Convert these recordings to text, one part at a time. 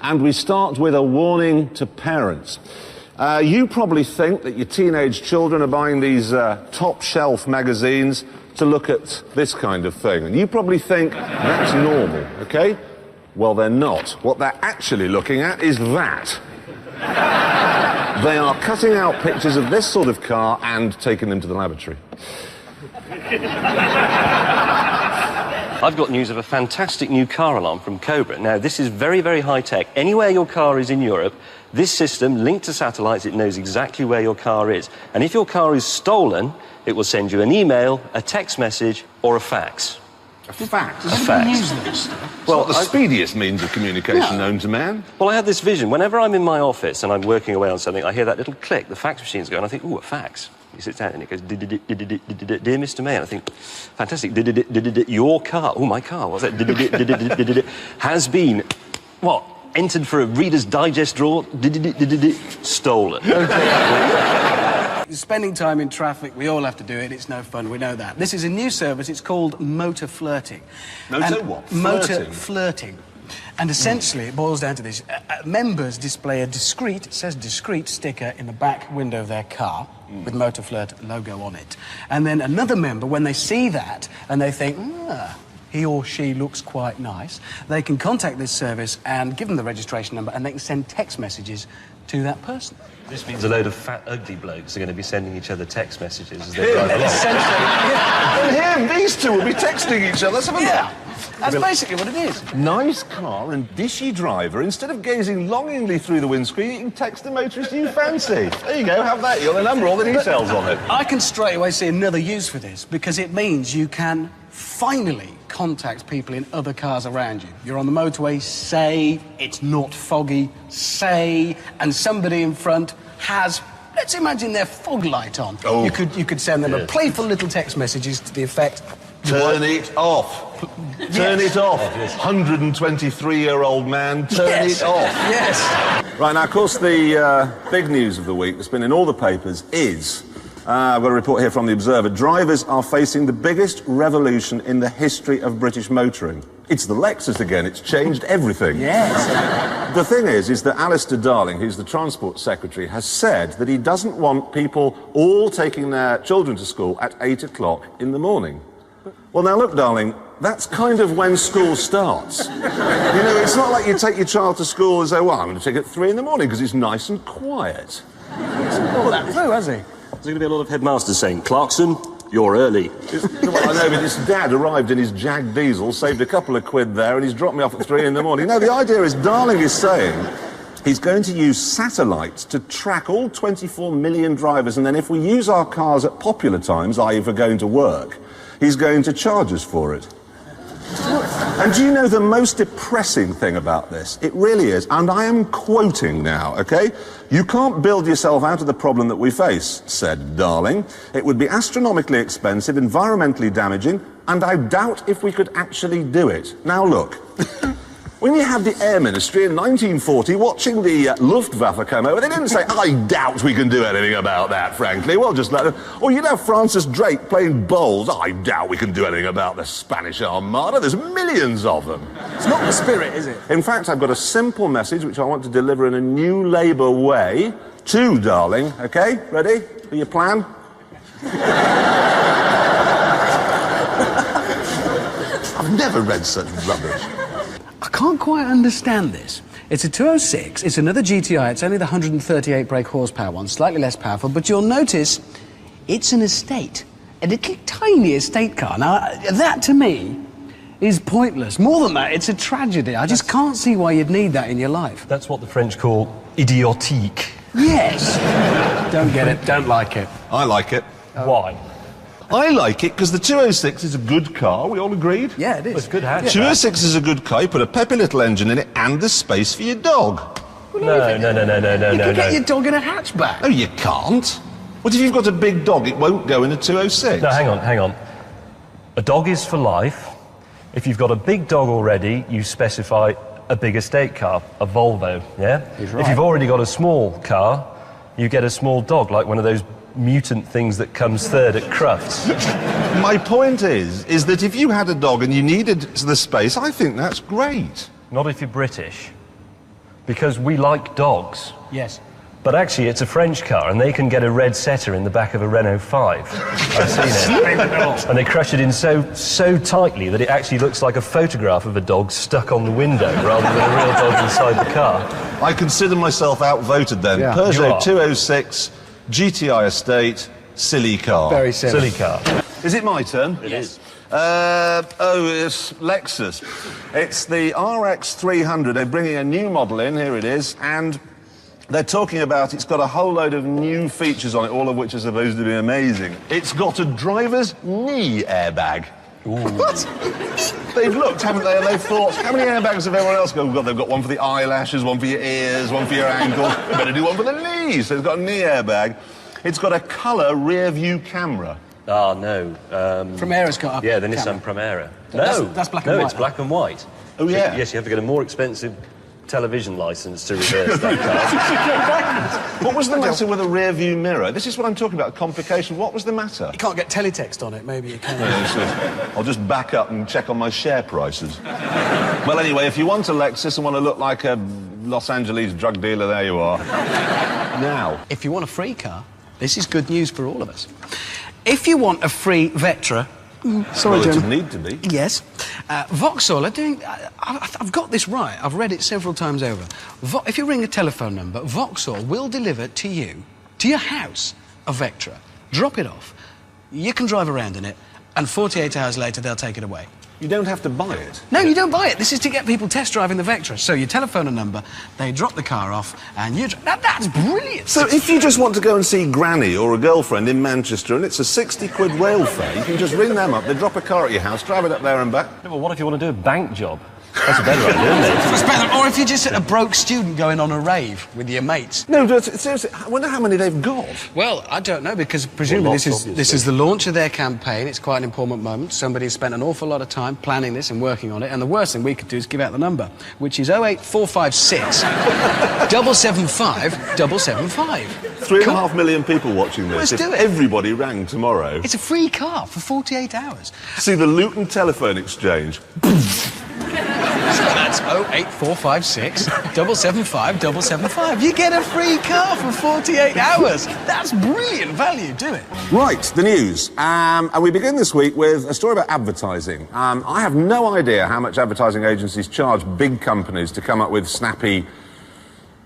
And we start with a warning to parents. You probably think that your teenage children are buying these top-shelf magazines to look at this kind of thing. And you probably think that's normal, okay? Well, they're not. What they're actually looking at is that. They are cutting out pictures of this sort of car and taking them to the laboratory. I've got news of a fantastic new car alarm from Cobra. Now, this is very, very high-tech. Anywhere your car is in Europe, this system, linked to satellites, it knows exactly where your car is. And if your car is stolen, it will send you an email, a text message, or a fax. A fax? Does anyone use this? Well, the speediest means of communication known to man. Well, I have this vision. Whenever I'm in my office and I'm working away on something, I hear that little click, the fax machine's going, I think, ooh, a fax. He sits down and it goes, dear Mr. Mayor. I think, fantastic, your car, oh, my car, what's that? Has been, what, entered for a Reader's Digest drawer, stolen. Okay. Spending time in traffic, we all have to do it, it's no fun, we know that. This is a new service, it's called Motor Flirting. Motor what? Motor Flirting. And essentially, it boils down to this. Members display a discreet, it says discreet, sticker in the back window of their car with Motor Flirt logo on it. And then another member, when they see that and they think, he or she looks quite nice, they can contact this service and give them the registration number and they can send text messages to that person. This means a load of fat, ugly blokes are going to be sending each other text messages as they drive along. Essentially, And him, these two will be texting each other. Let's have a look. That's basically what it is. Nice car and dishy driver. Instead of gazing longingly through the windscreen, you can text the motorist you fancy. There you go, have that. You'll remember all the details on it. I can straight away see another use for this, because it means you can finally contact people in other cars around you. You're on the motorway, say, it's not foggy, say, and somebody in front has, let's imagine their fog light on. Oh. You could send them a playful little text messages to the effect, Turn it off. Turn it off. 123-year-old man, turn it off. Yes. Right, now, of course, the big news of the week that's been in all the papers is, I've got a report here from The Observer, drivers are facing the biggest revolution in the history of British motoring. It's the Lexus again, it's changed everything. Yes. The thing is that Alistair Darling, who's the Transport Secretary, has said that he doesn't want people all taking their children to school at 8 o'clock in the morning. Well, now, look, darling, that's kind of when school starts. You know, it's not like you take your child to school and say, well, I'm going to take it at 3 in the morning because it's nice and quiet. Well, that through, has he? There's going to be a lot of headmasters saying, Clarkson, you're early. Well, I know, but his dad arrived in his Jag diesel, saved a couple of quid there, and he's dropped me off at 3 in the morning. No, the idea is, Darling is saying he's going to use satellites to track all 24 million drivers, and then if we use our cars at popular times, i.e. if we're going to work, he's going to charge us for it. And do you know the most depressing thing about this? It really is, and I am quoting now, okay? You can't build yourself out of the problem that we face, said Darling. It would be astronomically expensive, environmentally damaging, and I doubt if we could actually do it. Now look, when you had the Air Ministry in 1940 watching the Luftwaffe come over, they didn't say, I doubt we can do anything about that, frankly. Well, just let them... Or you'd have Francis Drake playing bowls. I doubt we can do anything about the Spanish Armada. There's millions of them. It's not the spirit, is it? In fact, I've got a simple message which I want to deliver in a new Labour way to Darling. OK? Ready? For your plan? I've never read such rubbish. I can't quite understand this. It's a 206, it's another GTI, it's only the 138 brake horsepower one, slightly less powerful, but you'll notice it's an estate. A little tiny estate car. Now, that to me is pointless. More than that, it's a tragedy. I just can't see why you'd need that in your life. That's what the French call idiotique. Yes. Don't get it, don't like it. I like it. Why? I like it because the 206 is a good car, we all agreed? Yeah, it is. It's good hatch. 206 is a good car, you put a peppy little engine in it and there's space for your dog. No. You can get your dog in a hatchback. No, you can't. What if you've got a big dog, it won't go in a 206? No, hang on. A dog is for life. If you've got a big dog already, you specify a big estate car, a Volvo, yeah? He's right. If you've already got a small car, you get a small dog, like one of those mutant things that comes third at Crufts. My point is that if you had a dog and you needed the space, I think that's great. Not if you're British. because we like dogs. Yes. But actually, it's a French car, and they can get a red setter in the back of a Renault 5. I've seen it. And they crush it in so tightly that it actually looks like a photograph of a dog stuck on the window rather than a real dog inside the car. I consider myself outvoted then. Yeah. You Peugeot are. 206, GTI estate, silly car. Very silly. Silly car. Is it my turn? It is. It's Lexus. It's the RX 300. They're bringing a new model in. Here it is. And they're talking about it's got a whole load of new features on it, all of which are supposed to be amazing. It's got a driver's knee airbag. What? They've looked, haven't they, and they've thought, how many airbags have everyone else got? Well, they've got one for the eyelashes, one for your ears, one for your ankles. They better do one for the knees. So it's got a knee airbag. It's got a colour rear view camera. Ah, no. Primera's got a Yeah, the camera. Nissan Primera. That's- No, that's black and no, white, it's though. black and white. Oh, yeah. Yes, you have to get a more expensive television licence to reverse that car. What was the matter with a rear view mirror? This is what I'm talking about, complication. What was the matter? You can't get teletext on it, maybe you can. I'll just back up and check on my share prices. Well, anyway, if you want a Lexus and want to look like a Los Angeles drug dealer, there you are. Now, If you want a free car, this is good news for all of us. If you want a free Vectra... Sorry, well, it Jim. would need to be. Yes. Vauxhall are doing... I've got this right. I've read it several times over. If you ring a telephone number, Vauxhall will deliver to you, to your house, a Vectra. Drop it off. You can drive around in it, and 48 hours later, they'll take it away. You don't have to buy it. No, you don't buy it. This is to get people test driving the Vectra. So you telephone a number, they drop the car off, and you... That's brilliant. So if you just want to go and see Granny or a girlfriend in Manchester and it's a 60 quid rail fare, you can just ring them up, they drop a car at your house, drive it up there and back. Yeah, well, what if you want to do a bank job? That's a better idea, isn't it? It's better. Or if you're just a broke student going on a rave with your mates. No, but seriously, I wonder how many they've got. Well, I don't know, because presumably Well, this lots, is the launch of their campaign. It's quite an important moment. Somebody's spent an awful lot of time planning this and working on it, and the worst thing we could do is give out the number, which is 08456 775 775. 3.5 million people watching this. Let's If do it. everybody rang tomorrow. It's a free car for 48 hours. See the Luton Telephone Exchange. So that's 08456 775 775. You get a free car for 48 hours. That's brilliant value. Do it. Right, the news. And we begin this week with a story about advertising. I have no idea how much advertising agencies charge big companies to come up with snappy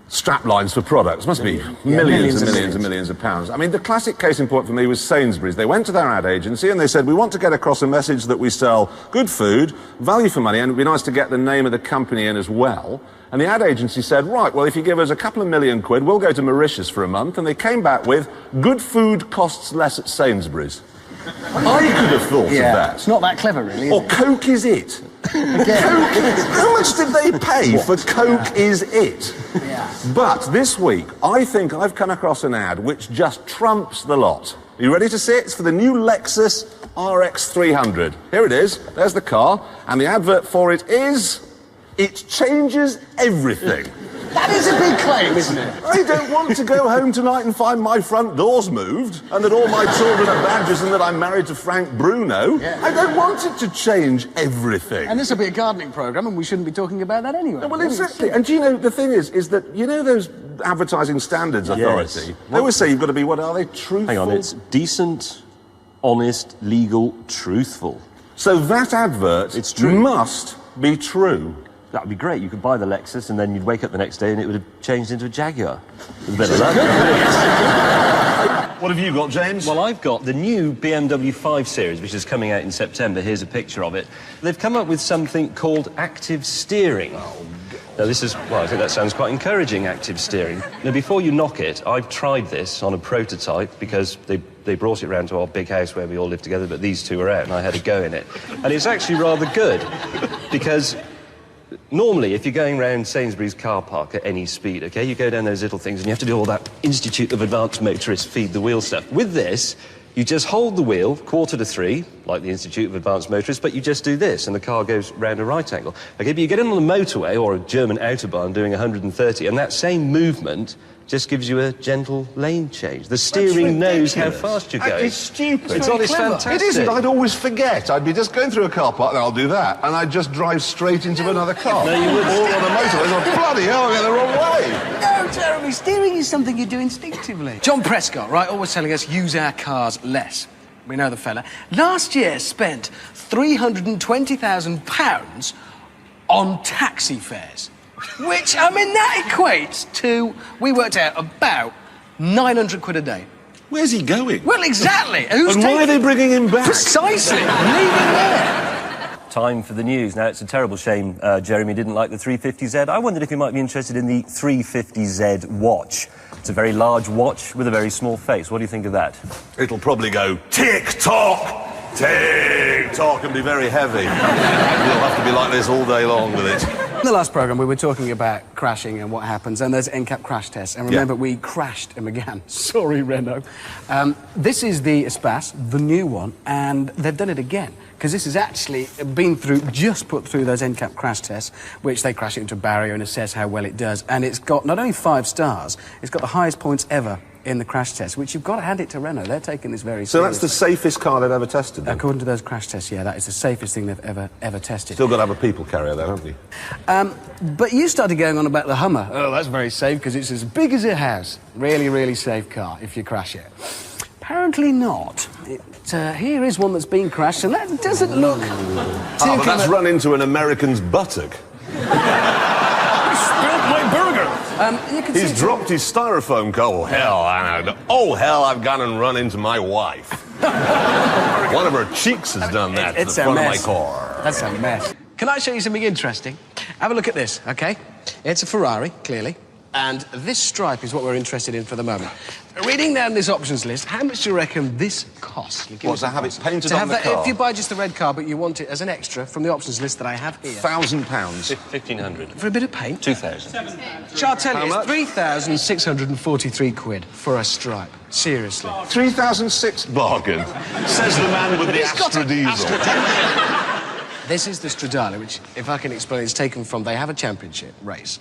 strap lines for products. Must be millions and millions and millions of pounds. I mean, the classic case in point for me was Sainsbury's. They went to their ad agency and they said, we want to get across a message that we sell good food, value for money, and it'd be nice to get the name of the company in as well. And the ad agency said, right, well, if you give us a couple of million quid, we'll go to Mauritius for a month. And they came back with, good food costs less at Sainsbury's. I could have thought of that. It's not that clever, really. Or Coke is it. Coke, how much did they pay for Coke is it? Yeah. But this week, I think I've come across an ad which just trumps the lot. Are you ready to see it? It's for the new Lexus RX 300. Here it is. There's the car. And the advert for it is... It changes everything. That is a big claim, isn't it? I don't want to go home tonight and find my front doors moved and that all my children are badgers and that I'm married to Frank Bruno. Yeah. I don't want it to change everything. And this will be a gardening programme, and we shouldn't be talking about that anyway. Well, exactly. And do you know, the thing is that, you know those Advertising Standards Authority? Yes. They always say you've got to be, what are they, truthful? Hang on, it's decent, honest, legal, truthful. So that advert It's true. must be true. That would be great. You could buy the Lexus and then you'd wake up the next day and it would have changed into a Jaguar. With a bit of luck. What have you got, James? Well, I've got the new BMW 5 Series, which is coming out in September. Here's a picture of it. They've come up with something called active steering. Now, this is, well, I think that sounds quite encouraging, active steering. Now, before you knock it, I've tried this on a prototype because they brought it round to our big house where we all live together, but these two were out and I had a go in it. And it's actually rather good because... Normally, if you're going around Sainsbury's car park at any speed, OK, you go down those little things and you have to do all that Institute of Advanced Motorists feed the wheel stuff. With this, you just hold the wheel, 2:45, like the Institute of Advanced Motorists, but you just do this and the car goes round a right angle. OK, but you get in on the motorway or a German autobahn doing 130 and that same movement just gives you a gentle lane change. The steering knows how fast you're going. It's stupid. It's honest fantastic. It isn't. I'd always forget. I'd be just going through a car park, and I'll do that, and I'd just drive straight into another car. No, you wouldn't. Or on a motorway. Oh, bloody hell, I'm going the wrong way. No, Jeremy, steering is something you do instinctively. John Prescott, right, always telling us use our cars less. We know the fella. Last year spent £320,000 on taxi fares. Which, I mean, that equates to, we worked out, about 900 quid a day. Where's he going? Well, exactly. Who's And why are they bringing him back? Precisely. Leave him there. Time for the news. Now, it's a terrible shame Jeremy didn't like the 350Z. I wondered if he might be interested in the 350Z watch. It's a very large watch with a very small face. What do you think of that? It'll probably go tick-tock, tick-tock, and be very heavy. You'll have to be like this all day long with it. In the last programme, we were talking about crashing and what happens, and there's NCAP crash tests. And remember, we crashed in McGann. Sorry, Renault. This is the Espace, the new one, and they've done it again. Because this has actually been through, just put through those NCAP crash tests, which they crash it into a barrier and assess how well it does. And it's got not only 5 stars, it's got the highest points ever in the crash test, which you've got to hand it to Renault. They're taking this very So seriously. that's the safest car they've ever tested, then? According to those crash tests, yeah, that is the safest thing they've ever tested. Still got to have a people carrier there, haven't you? But you started going on about the Hummer. Oh, that's very safe because it's as big as a house. Really, really safe car if you crash it. Apparently not. Here is one that's been crashed, and that doesn't look too but that's run into an American's buttock. You can He's see dropped his styrofoam car. Oh, hell, I know. Oh, hell, I've gone and run into my wife. One of her cheeks has done that to the front of my car. That's a mess. Can I show you something interesting? Have a look at this, OK? It's a Ferrari, clearly. And this stripe is what we're interested in for the moment. Reading down this options list, how much do you reckon this costs? What, to have it painted to on have the that, car? If you buy just the red car, but you want it as an extra from the options list that I have here. £1,000. 1,500. For a bit of paint? 2,000. Shall I tell you, How it's 3,643 quid for a stripe. Seriously. 3,006 bargain, says the man with the Astra diesel. This is the Stradale, which, if I can explain, it's taken from... They have a championship race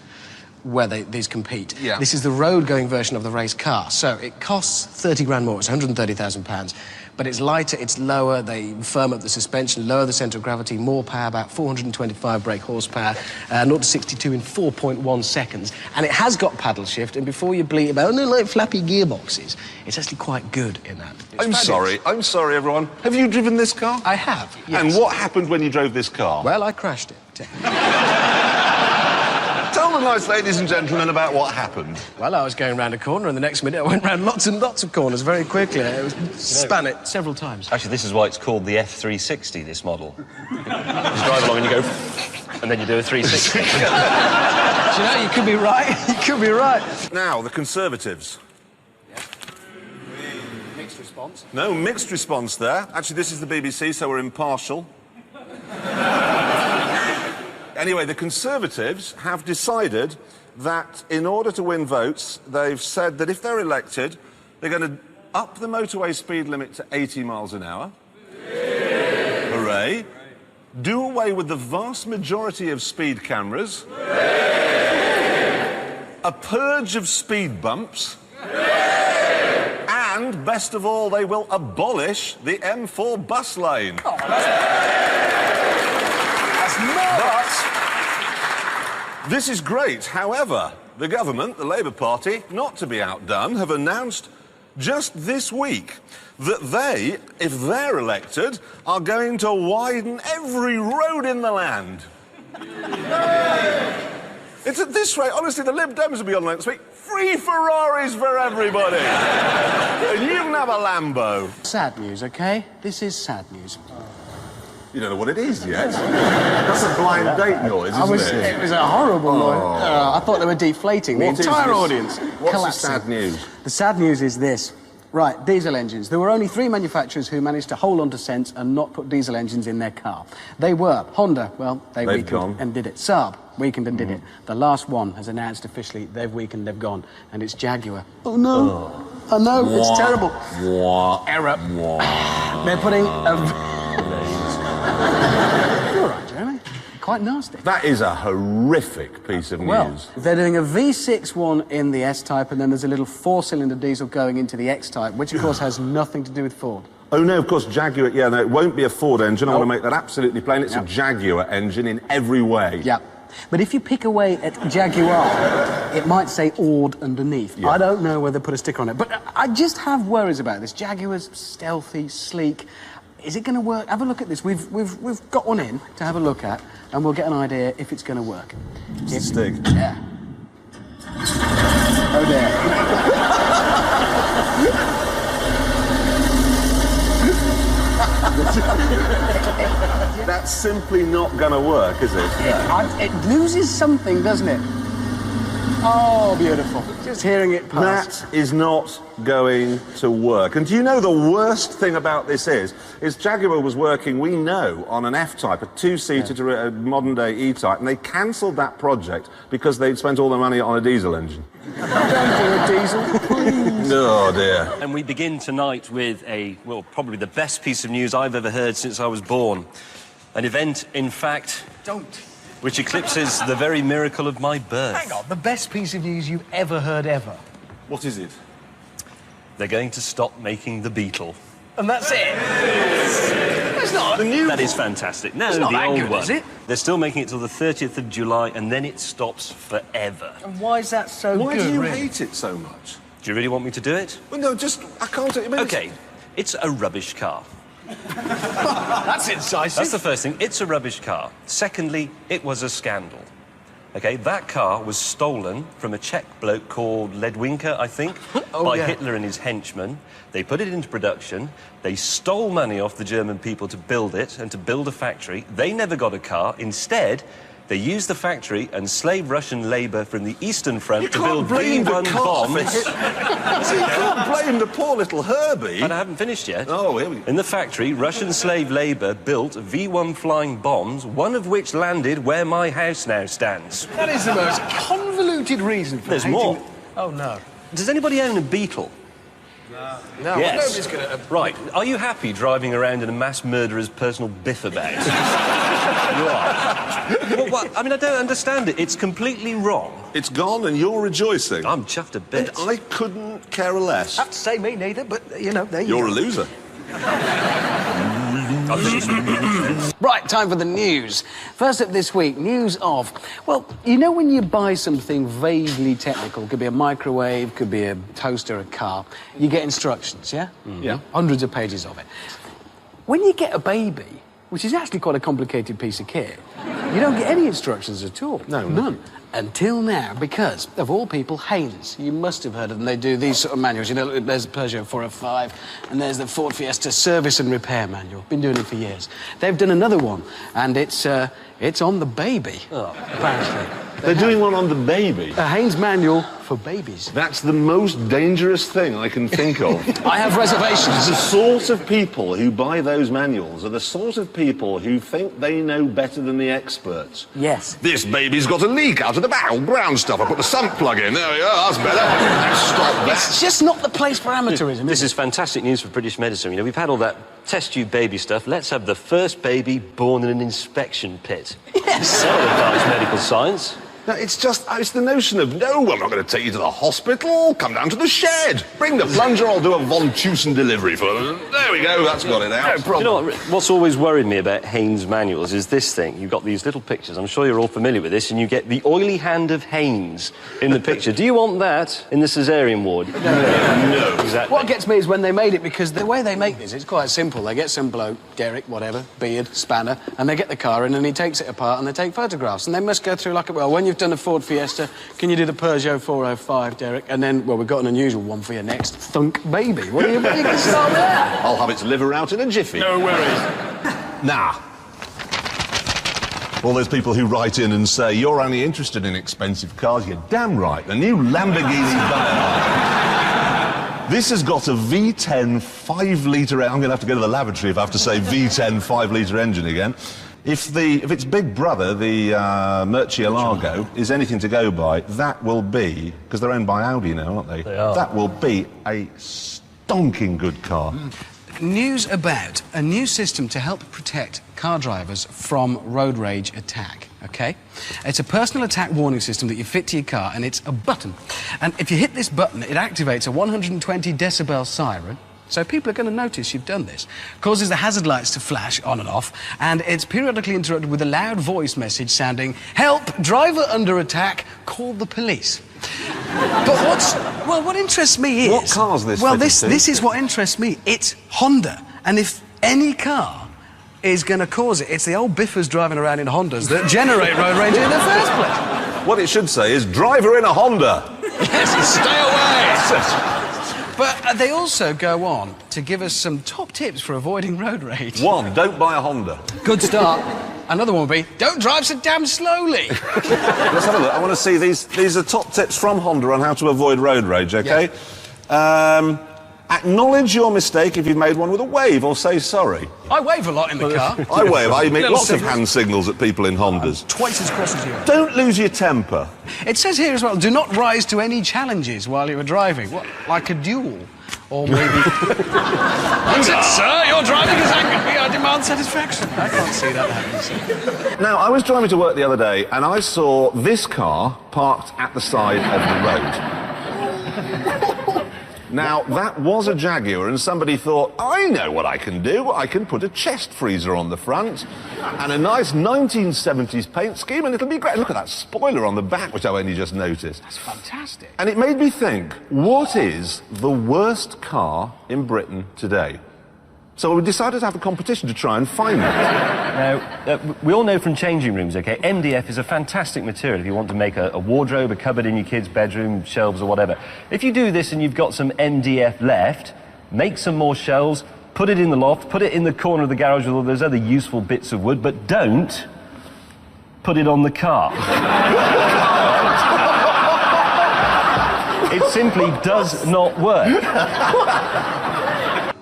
where these compete. Yeah. This is the road-going version of the race car. So it costs 30 grand more. It's £130,000. But it's lighter, it's lower. They firm up the suspension, lower the centre of gravity, more power, about 425 brake horsepower, 0 to 62 in 4.1 seconds. And it has got paddle shift, and before you bleat about, like flappy gearboxes, it's actually quite good in that. It's I'm sorry, everyone. Have you driven this car? I have, yes. And what happened when you drove this car? Well, I crashed it. Tell the nice ladies and gentlemen about what happened. Well, I was going round a corner, and the next minute I went round lots and lots of corners very quickly. It was span it several times. Actually, this is why it's called the F360, this model. You drive along and you go, and then you do a 360. Do you know, you could be right. You could be right. Now, the Conservatives. Mixed response. No, mixed response there. Actually, this is the BBC, so we're impartial. Anyway, the Conservatives have decided that in order to win votes, they've said that if they're elected, they're going to up the motorway speed limit to 80 miles an hour. Hooray. Do away with the vast majority of speed cameras. A purge of speed bumps. And, best of all, they will abolish the M4 bus lane. But this is great. However, the government, the Labour Party, not to be outdone, have announced just this week that they, if they're elected, are going to widen every road in the land. It's at this rate, honestly, the Lib Dems will be on next week. Free Ferraris for everybody. And you can have a Lambo. Sad news, OK? This is sad news. You don't know what it is yet. That's a blind date noise, isn't it? It was a horrible noise. I thought they were deflating the What is entire this? audience. What's collapsing. the sad news? The sad news is this. Right, diesel engines. There were only 3 manufacturers who managed to hold on to sense and not put diesel engines in their car. They were Honda, well, they They've weakened gone. and did it. Saab weakened and did it. The last one has announced officially they've weakened, they've gone, and it's Jaguar. Oh no! I know, it's terrible. Error. They're putting a... You're all right, Jeremy. quite nasty. That is a horrific piece of Well, news. they're doing a V6 one in the S-Type, and then there's a little 4-cylinder diesel going into the X-Type, which, of course, has nothing to do with Ford. Oh, no, of course, Jaguar... Yeah, no, it won't be a Ford engine. I want to Nope. make that absolutely plain. It's Yep. a Jaguar engine in every way. Yeah. But if you pick away at Jaguar, it might say Ord underneath. Yeah. I don't know whether to put a sticker on it. But I just have worries about this. Jaguar's stealthy, sleek. Is it going to work? Have a look at this. We've got one in to have a look at, and we'll get an idea if it's going to work. It's a stick. Yeah. Oh, there. That's simply not going to work, is it? It loses something, doesn't it? Oh, beautiful. Just hearing it pass. That is not going to work. And do you know the worst thing about this is Jaguar was working, we know, on an F-Type, a two-seater to a modern-day E-Type, and they cancelled that project because they'd spent all their money on a diesel engine. Don't do a diesel, please. Oh, dear. And we begin tonight with probably the best piece of news I've ever heard since I was born. An event, in fact, which eclipses the very miracle of my birth. Hang on, the best piece of news you've ever heard ever. What is it? They're going to stop making the Beetle. And that's it. That's not the new That is fantastic. No, It's not the that old good, one. is it? They're still making it till the 30th of July, and then it stops forever. And why is that so Why good, do you really? hate it so much? Do you really want me to do it? Well, no, just... I can't... I mean, OK, it's a rubbish car. That's incisive. That's the first thing. It's a rubbish car. Secondly, it was a scandal. OK, that car was stolen from a Czech bloke called Ledwinka, I think, by yeah. Hitler and his henchmen. They put it into production. They stole money off the German people to build it and to build a factory. They never got a car. Instead, they used the factory and slaved Russian labour from the Eastern Front to build V1 bombs. You can't blame the poor little Herbie. But I haven't finished yet. Oh, here we go. In the factory, Russian slave labour built V1 flying bombs, one of which landed where my house now stands. That is the most convoluted reason for There's hating... more. Oh, no. Does anybody own a Beetle? No, Yes. nobody's going to... Right. Are you happy driving around in a mass murderer's personal biffer bag? You are. Well, what? I mean, I don't understand it. It's completely wrong. It's gone and you're rejoicing. I'm chuffed a And bit. I couldn't care less. I have to say me neither, but, you know, there you You're a go. loser. Right, time for the news. First up this week, news of... Well, you know when you buy something vaguely technical, could be a microwave, could be a toaster, a car, you get instructions, yeah? Yeah. Hundreds of pages of it. When you get a baby, which is actually quite a complicated piece of kit, you don't get any instructions at all. No, none. Until now, because, of all people, Haynes. You must have heard of them. They do these sort of manuals. You know, there's the Peugeot 405, and there's the Ford Fiesta Service and Repair Manual. Been doing it for years. They've done another one, and it's on the baby, apparently. They're doing one on the baby. A Haynes manual for babies. That's the most dangerous thing I can think of. I have reservations. The sort of people who buy those manuals are the sort of people who think they know better than the experts. Yes. This baby's got a leak out of the barrel. Brown stuff. I put the sump plug in. There we are. That's better. Stop that. It's just not the place for amateurism, This is it? is fantastic news for British medicine. You know, we've had all that test tube baby stuff. Let's have the first baby born in an inspection pit. Yes. That'll advance medical science. No, it's just, it's the notion of, no, I'm not going to take you to the hospital. Come down to the shed. Bring the plunger, I'll do a Von Tusen delivery for them. There we go, that's got it out. You know what's always worried me about Haynes manuals is this thing. You've got these little pictures. I'm sure you're all familiar with this, and you get the oily hand of Haynes in the picture. Do you want that in the caesarean ward? No. Exactly. What gets me is when they made it, because the way they make this, it's quite simple. They get some bloke, Derek, whatever, beard, spanner, and they get the car in and he takes it apart and they take photographs. And they must go through like a... Well, when you've done the Ford Fiesta, can you do the Peugeot 405, Derek? And then, well, we've got an unusual one for you next. Thunk Baby. What do you can start with that? I'll have its liver out in a jiffy. No worries. Nah. All those people who write in and say, you're only interested in expensive cars, you're damn right. The new Lamborghini Diamond. This has got a V10 5-litre... I'm going to have to go to the lavatory if I have to say V10 5-litre engine again. If its big brother, the Murcielago, is anything to go by, that will be... Because they're owned by Audi now, aren't they? They are. That will be a stonking good car. news about a new system to help protect car drivers from road rage attack, OK? It's a personal attack warning system that you fit to your car, and it's a button. And if you hit this button, it activates a 120 decibel siren. So people are going to notice you've done this. Causes the hazard lights to flash on and off, and it's periodically interrupted with a loud voice message sounding, "Help! Driver under attack! Call the police." But what interests me is... What car's this Well, fitted this to? is what interests me. It's Honda. And if any car is going to cause it, it's the old biffers driving around in Hondas that generate road rage in the first place. What it should say is, driver in a Honda. Yes, stay away! But they also go on to give us some top tips for avoiding road rage. 1, don't buy a Honda. Good start. Another one would be, don't drive so damn slowly. Let's have a look. I want to see these. These are top tips from Honda on how to avoid road rage, OK? Acknowledge your mistake if you've made one with a wave, or say sorry. I wave a lot in the car. I wave. I make Little lots of signals. hand signals at people in Hondas. Twice as cross as you are. Don't lose your temper. It says here as well, do not rise to any challenges while you were driving. What, like a duel? Or maybe... That's it, sir. Your driving has angered me. I demand satisfaction. I can't see that happening. Now, I was driving to work the other day, and I saw this car parked at the side of the road. Now, that was a Jaguar, and somebody thought, I know what I can do. I can put a chest freezer on the front and a nice 1970s paint scheme, and it'll be great. Look at that spoiler on the back, which I only just noticed. That's fantastic. And it made me think, what is the worst car in Britain today? So we decided to have a competition to try and find that. Now, we all know from changing rooms, OK, MDF is a fantastic material if you want to make a wardrobe, a cupboard in your kid's bedroom, shelves or whatever. If you do this and you've got some MDF left, make some more shelves, put it in the loft, put it in the corner of the garage with all those other useful bits of wood, but don't put it on the car. It simply does not work.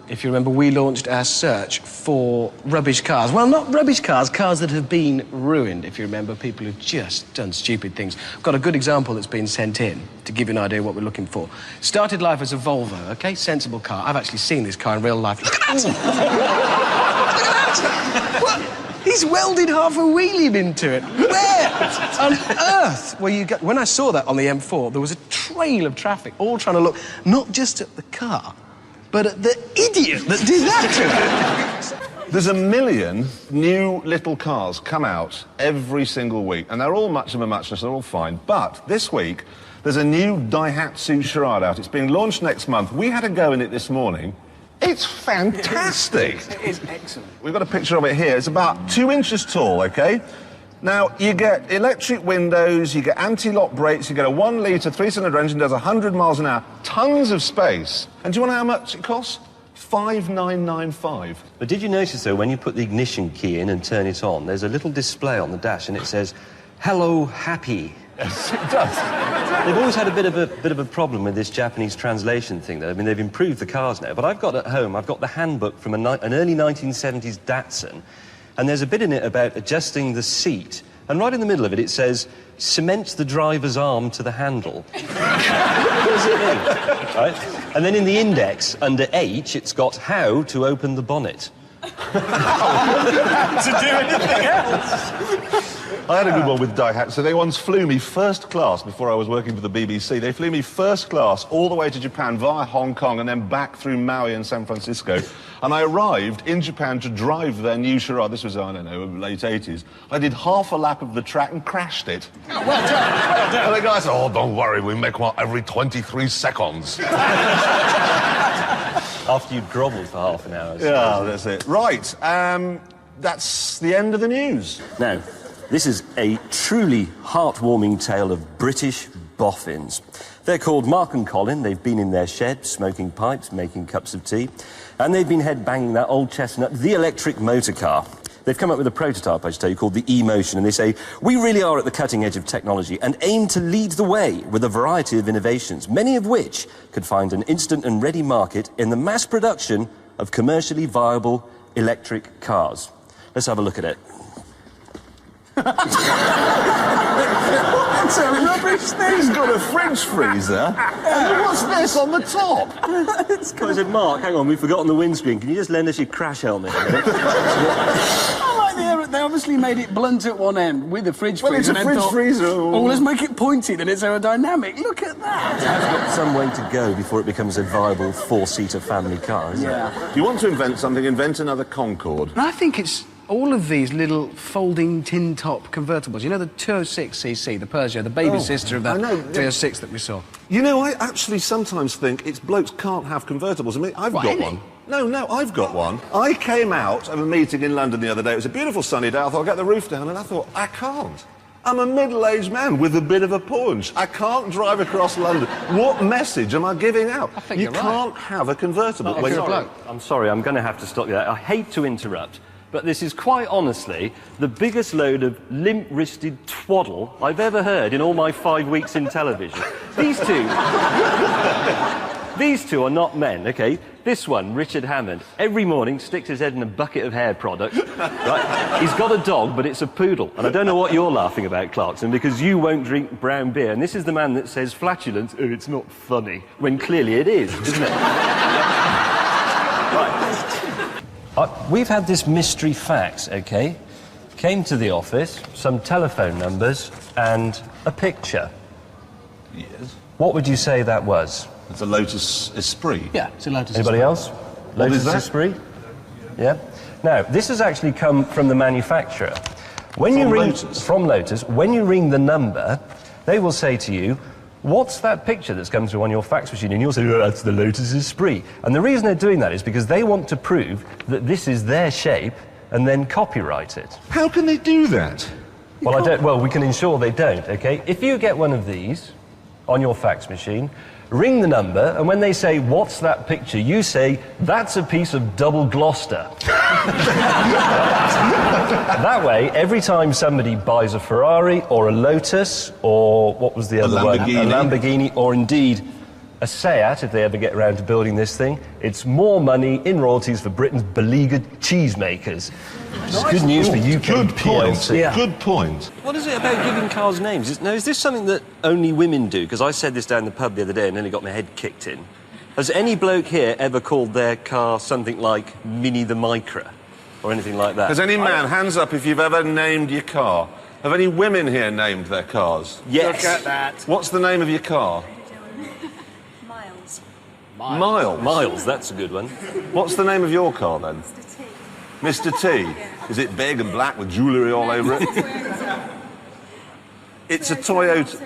If you remember, we launched our search for rubbish cars. Well, not rubbish cars, cars that have been ruined, if you remember, people who've just done stupid things. I've got a good example that's been sent in to give you an idea of what we're looking for. Started life as a Volvo, OK? Sensible car. I've actually seen this car in real life. Look at that! Look at that! What? He's welded half a wheelie into it. Where on earth were you... When I saw that on the M4, there was a trail of traffic, all trying to look not just at the car, but at the idiot that did that to it. There's 1 million new little cars come out every single week, and they're all much of a muchness, they're all fine. But this week, there's a new Daihatsu Charade out. It's being launched next month. We had a go in it this morning. It's fantastic. It is excellent. We've got a picture of it here. It's about 2 inches tall, OK? Now, you get electric windows, you get anti-lock brakes, you get a 1-litre 3-cylinder engine, does 100 miles an hour, tons of space. And do you want to know how much it costs? $5,995. But did you notice, though, when you put the ignition key in and turn it on, there's a little display on the dash and it says, "Hello, happy." Yes, it does. They've always had a bit of a problem with this Japanese translation thing, though. I mean, they've improved the cars now, but I've got at home, I've got the handbook from an early 1970s Datsun, and there's a bit in it about adjusting the seat, and right in the middle of it, it says, "Cement the driver's arm to the handle." What does it mean? Right? And then in the index, under H, it's got how to open the bonnet. To do anything else. I had a good one with Daihatsu. They once flew me first class before I was working for the BBC. They flew me first class all the way to Japan via Hong Kong and then back through Maui and San Francisco. And I arrived in Japan to drive their new Charade. This was, I don't know, late 80s. I did half a lap of the track and crashed it. Oh, well done, well done. And the guy said, "Oh, don't worry, we make one every 23 seconds. After you grovelled for half an hour. Yeah, that's it. Right, that's the end of the news. Now, this is a truly heartwarming tale of British boffins. They're called Mark and Colin. They've been in their shed, smoking pipes, making cups of tea, and they've been head-banging that old chestnut, the electric motor car. They've come up with a prototype, I should tell you, called the E-Motion, and they say, "We really are at the cutting edge of technology and aim to lead the way with a variety of innovations, many of which could find an instant and ready market in the mass production of commercially viable electric cars." Let's have a look at it. It's a rubbish thing. He's got a fridge freezer. And what's this on the top? I said, Mark, hang on, we've forgotten the windscreen. Can you just lend us your crash helmet? I like they obviously made it blunt at one end with the fridge Well, it's freezer. a and then fridge thought, freezer. Oh, let's make it pointy, then it's aerodynamic. Look at that. It's got some way to go before it becomes a viable four-seater family car, isn't it? Yeah. Do you want to invent something? Invent another Concorde. And I think it's all of these little folding tin top convertibles. You know the 206cc, the Peugeot, the baby sister of that I know. 306 that we saw. You know, I actually sometimes think it's blokes can't have convertibles. I mean, I've What, got any? one. No, I've got one. I came out of a meeting in London the other day. It was a beautiful sunny day. I thought I'd get the roof down, and I thought, I can't. I'm a middle-aged man with a bit of a paunch. I can't drive across London. What message am I giving out? I think you you're right. can't have a convertible. Not if you're a bloke. I'm sorry, I'm going to have to stop you there. I hate to interrupt, but this is quite honestly the biggest load of limp-wristed twaddle I've ever heard in all my 5 weeks in television. These two are not men, OK? This one, Richard Hammond, every morning sticks his head in a bucket of hair product. Right? He's got a dog, but it's a poodle. And I don't know what you're laughing about, Clarkson, because you won't drink brown beer. And this is the man that says flatulence, oh, it's not funny, when clearly it is, isn't it? We've had this mystery fax, OK? Came to the office, some telephone numbers, and a picture. Yes. What would you say that was? It's a Lotus Esprit. Yeah, it's a Lotus. Anybody else? What is that? Esprit? Yeah. Now, this has actually come from the manufacturer. When you From ring Lotus? from Lotus, when you ring the number, they will say to you, "What's that picture that's come through on your fax machine?" And you'll say, "Oh, that's the Lotus Esprit." And the reason they're doing that is because they want to prove that this is their shape and then copyright it. How can they do that? Well, I don't. Well, we can ensure they don't. Okay. If you get one of these on your fax machine, ring the number, and when they say, "What's that picture?" you say, "That's a piece of double Gloucester." That way, every time somebody buys a Ferrari or a Lotus or what was the other one? Lamborghini. A Lamborghini, or indeed a Seat, if they ever get around to building this thing, it's more money in royalties for Britain's beleaguered cheesemakers. It's good news for UK Good point. PLC. Yeah. Good point. What is it about giving cars names? Is this something that only women do? Because I said this down the pub the other day and nearly got my head kicked in. Has any bloke here ever called their car something like Mini the Micra? Or anything like that? Has any man, hands up if you've ever named your car? Have any women here named their cars? Yes. Look at that. What's the name of your car? Miles. Miles. Miles, that's a good one. What's the name of your car then? Mr. T. Mr. T. Is it big and black with jewellery all over it? It's a Toyota.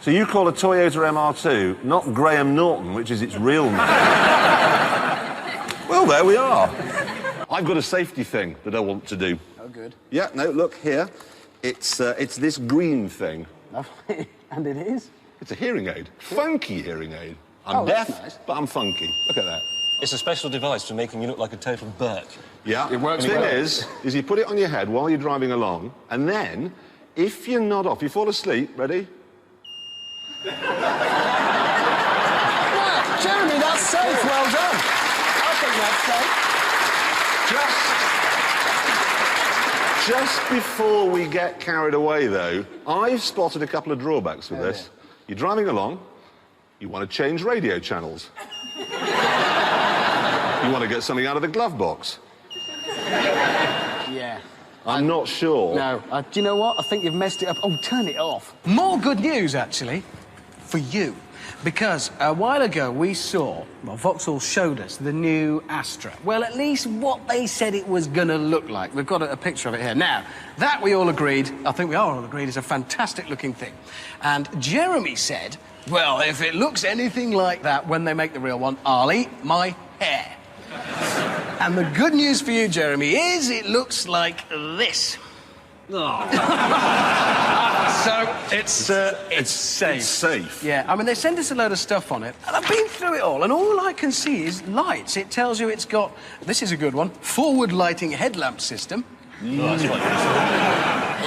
So you call a Toyota MR2 not Graham Norton, which is its real name? Well, there we are. I've got a safety thing that I want to do. Oh, good. Yeah, no, look here. It's this green thing. And it is? It's a hearing aid. Funky hearing aid. I'm that's deaf, nice. but I'm funky. Look at that. It's a special device for making you look like a total Burke. Yeah. It works The thing well. is you put it on your head while you're driving along, and then, if you're not off, you fall asleep, ready? Jeremy, that's safe. Well done. I think that's safe. Just before we get carried away, though, I've spotted a couple of drawbacks with this. You're driving along, you want to change radio channels. You want to get something out of the glove box. Yeah. I'm not sure. No. Do you know what? I think you've messed it up. Oh, turn it off. More good news, actually, for you. Because a while ago we saw, well, Vauxhall showed us the new Astra. Well, at least what they said it was going to look like. We've got a picture of it here. Now, that we all agreed, I think we are all agreed, is a fantastic looking thing. And Jeremy said, well, if it looks anything like that when they make the real one, I'll eat my hair. And the good news for you, Jeremy, is it looks like this. So it's safe. It's safe. Yeah, I mean, they send us a load of stuff on it, and I've been through it all, and all I can see is lights. It tells you it's got, this is a good one, forward lighting headlamp system.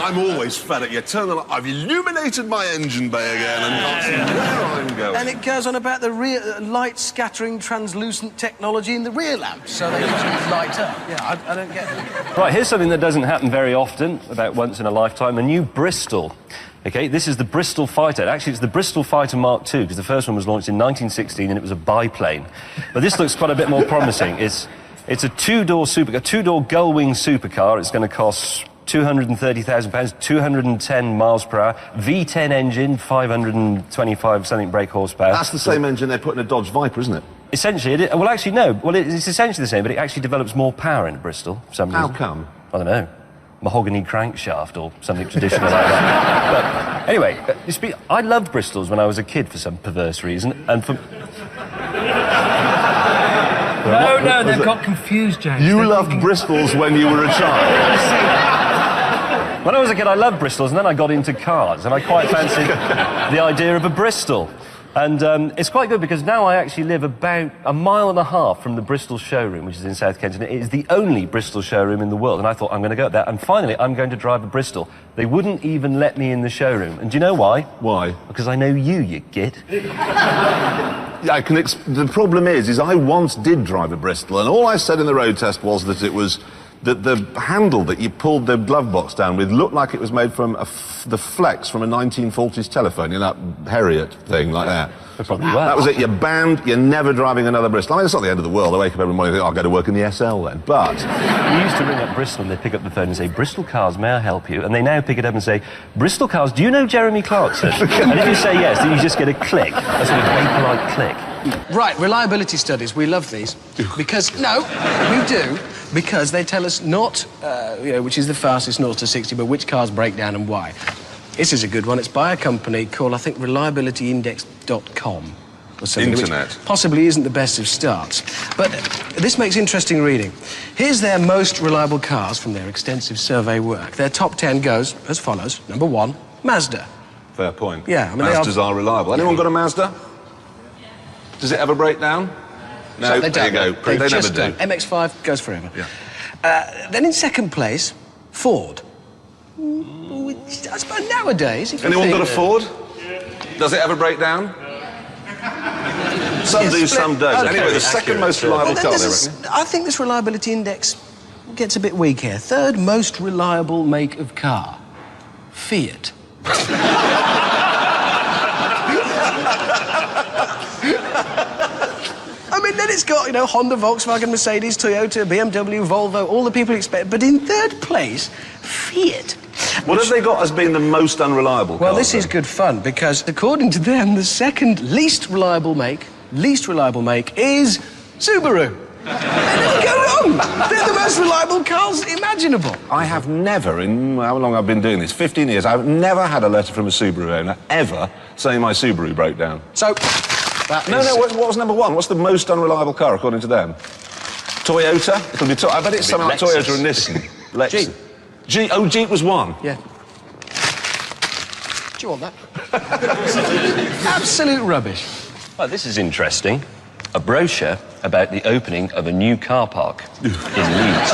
I'm always fed at you. Turn the light. I've illuminated my engine bay again and can't see where I'm going. And it goes on about the rear light scattering translucent technology in the rear lamps, so they usually light up. Yeah, I don't get it. Right, here's something that doesn't happen very often, about once in a lifetime, a new Bristol. Okay, this is the Bristol Fighter. Actually, it's the Bristol Fighter Mark II, because the first one was launched in 1916 and it was a biplane. But this looks quite a bit more promising. It's a two-door gull-wing supercar. It's going to cost £230,000, 210 miles per hour, V10 engine, 525 something brake horsepower. That's the same engine they put in a Dodge Viper, isn't it? Essentially, well, actually, no. Well, it's essentially the same, but it actually develops more power in a Bristol for some reason. How come? I don't know. Mahogany crankshaft or something traditional like that. But anyway, I loved Bristols when I was a kid for some perverse reason, and for... No, they've got confused, James. You loved Bristols when you were a child. When I was a kid, I loved Bristols, and then I got into cars, and I quite fancied the idea of a Bristol. And it's quite good because now I actually live about a mile and a half from the Bristol showroom, which is in South Kensington. It is the only Bristol showroom in the world, and I thought, I'm going to go up there, and finally, I'm going to drive a Bristol. They wouldn't even let me in the showroom. And do you know why? Why? Because I know you git. Yeah, the problem is I once did drive a Bristol, and all I said in the road test was that it was that the handle that you pulled the glove box down with looked like it was made from the flex from a 1940s telephone, you know, that Harriet thing like that. That was it. You're banned. You're never driving another Bristol. I mean, it's not the end of the world. I wake up every morning and think, I'll go to work in the SL then. But we used to ring up Bristol and they'd pick up the phone and say, Bristol Cars, may I help you? And they now pick it up and say, Bristol Cars, do you know Jeremy Clarkson? And if you say yes, then you just get a click. That's a very polite click. Right, reliability studies, we love these. Because, no, we do, because they tell us not, which is the fastest 0 to 60, but which cars break down and why. This is a good one. It's by a company called, I think, reliabilityindex.com. Or something, Internet. which possibly isn't the best of starts. But this makes interesting reading. Here's their most reliable cars from their extensive survey work. Their top 10 goes as follows. Number 1, Mazda. fair point. Yeah, I mean, Mazdas are reliable. Anyone got a Mazda? Does it ever break down? No, So they there you don't. go. They They never just do. don't. MX-5 goes forever. Yeah. Then in second place, Ford. Which, I suppose nowadays, if you Anyone think, got a Ford? Does it ever break down? Some Yes, do, but- some don't. okay. Anyway, the second most reliable Well, car, then they there's reckon. I think this reliability index gets a bit weak here. Third most reliable make of car, Fiat. I mean, then it's got, Honda, Volkswagen, Mercedes, Toyota, BMW, Volvo, all the people expect. But in third place, Fiat. What have they got as being the most unreliable Well, cars, this is then? good fun because, according to them, the second least reliable make is Subaru. They never go wrong. They're the most reliable cars imaginable. I have never, in how long I've been doing this, 15 years, I've never had a letter from a Subaru owner, ever, saying my Subaru broke down. So, What was number 1? What's the most unreliable car, according to them? Toyota? It'll be I bet it's something like Lexus. Toyota and Nissan. Lexus. Jeep was 1. Yeah. Do you want that? Absolute rubbish. Oh, this is interesting. A brochure about the opening of a new car park in Leeds.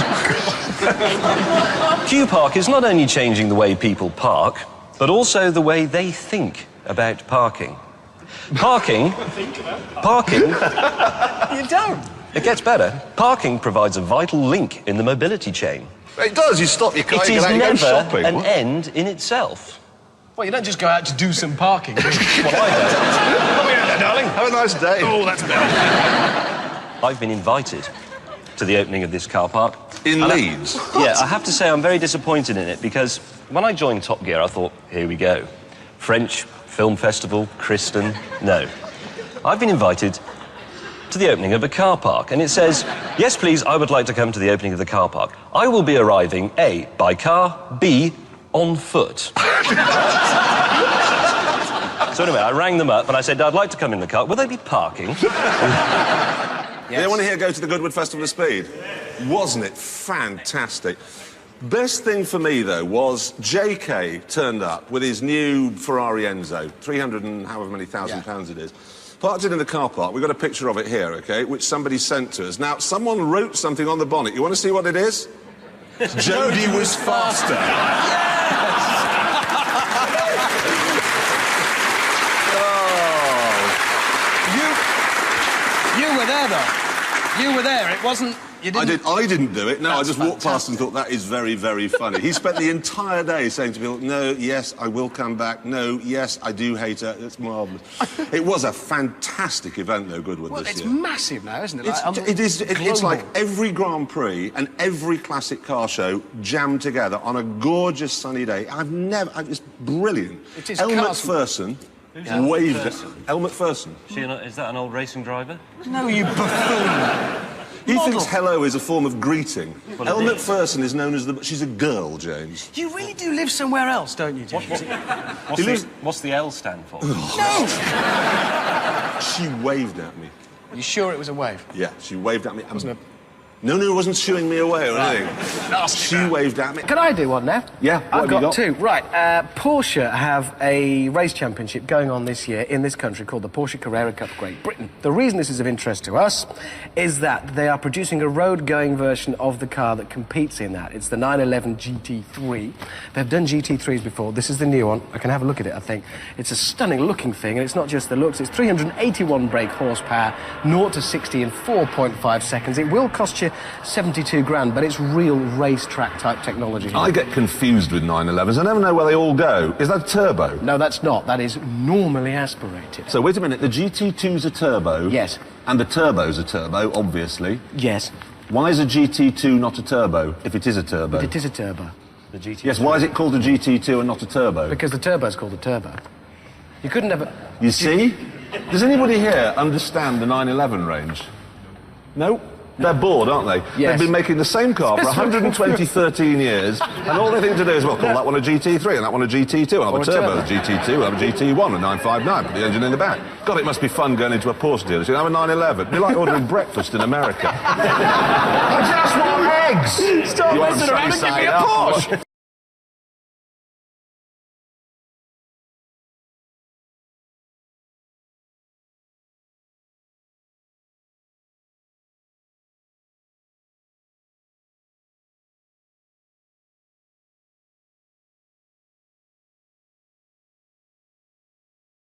Q Park is not only changing the way people park, but also the way they think about parking. Parking... You don't. It gets better. Parking provides a vital link in the mobility chain. It does. You stop your car, It you is get out, you go never shopping. an What? end in itself. Well, you don't just go out to do some parking. do you? Well, I Come here, darling. Have a nice day. Oh, that's don't. I've been invited to the opening of this car park. In And Leeds? Yeah, I have to say I'm very disappointed in it because when I joined Top Gear, I thought, here we go. French Film Festival, Kristen, no. I've been invited to the opening of a car park, and it says, yes, please, I would like to come to the opening of the car park. I will be arriving, A, by car, B, on foot. So anyway, I rang them up and I said, I'd like to come in the car. Will they be parking? Did anyone here go to the Goodwood Festival of Speed? Wasn't it fantastic? Best thing for me, though, was JK turned up with his new Ferrari Enzo, 300 and however many thousand pounds it is. Parked it in the car park. We've got a picture of it here, OK, which somebody sent to us. Now, someone wrote something on the bonnet. You want to see what it is? Jodie was faster. You were there, though. You were there. It wasn't... You didn't... I didn't do it. No, I That's just walked past and thought, that is very, very funny. He spent the entire day saying to people, no, yes, I will come back. No, yes, I do hate her. It's marvellous. It was a fantastic event, though, Goodwood, Well, this it's year. massive now, isn't it? It's like every Grand Prix and every classic car show jammed together on a gorgeous sunny day. It's brilliant. It is Elle cars- McPherson Elle waved at... McPherson? Elle McPherson. Is that an old racing driver? No, you buffoon. He Model. thinks hello is a form of greeting. Well, Elle it is. McPherson is known as the... She's a girl, James. You really do live somewhere else, don't you, James? What's the L stand for? No! She waved at me. Are you sure it was a wave? Yeah, she waved at me. Wasn't it? No, it wasn't shooing me away or anything. She waved at me. Can I do one now? Yeah, what I've have you got? two. Right, Porsche have a race championship going on this year in this country called the Porsche Carrera Cup Great Britain. The reason this is of interest to us is that they are producing a road-going version of the car that competes in that. It's the 911 GT3. They've done GT3s before. This is the new one. I can have a look at it, I think. It's a stunning-looking thing, and it's not just the looks. It's 381 brake horsepower, 0 to 60 in 4.5 seconds. It will cost you 72 grand, but it's real racetrack type technology. I get confused with 911s. I never know where they all go. Is that a turbo? No, that's not. That is normally aspirated. So wait a minute, the GT2's a turbo? Yes. And the turbo's a turbo, obviously. Yes, Why is a GT2 not a turbo, if it is a turbo? but it is a turbo. The GT. Yes, why is it called a GT2 and not a turbo? Because the turbo's called a turbo. You couldn't have... You see? Does anybody here understand the 911 range? No? They're bored, aren't they? Yes. They've been making the same car for 13 years, and all they think to do is, well, call that one a GT3 and that one a GT2, and I'll have Or a a turbo, turbo. a GT2, I'll have a GT1, a 959, put the engine in the back. God, it must be fun going into a Porsche dealership. Have a 911. It'd be like ordering breakfast in America. I just want eggs! Stop You messing around and give me a Porsche!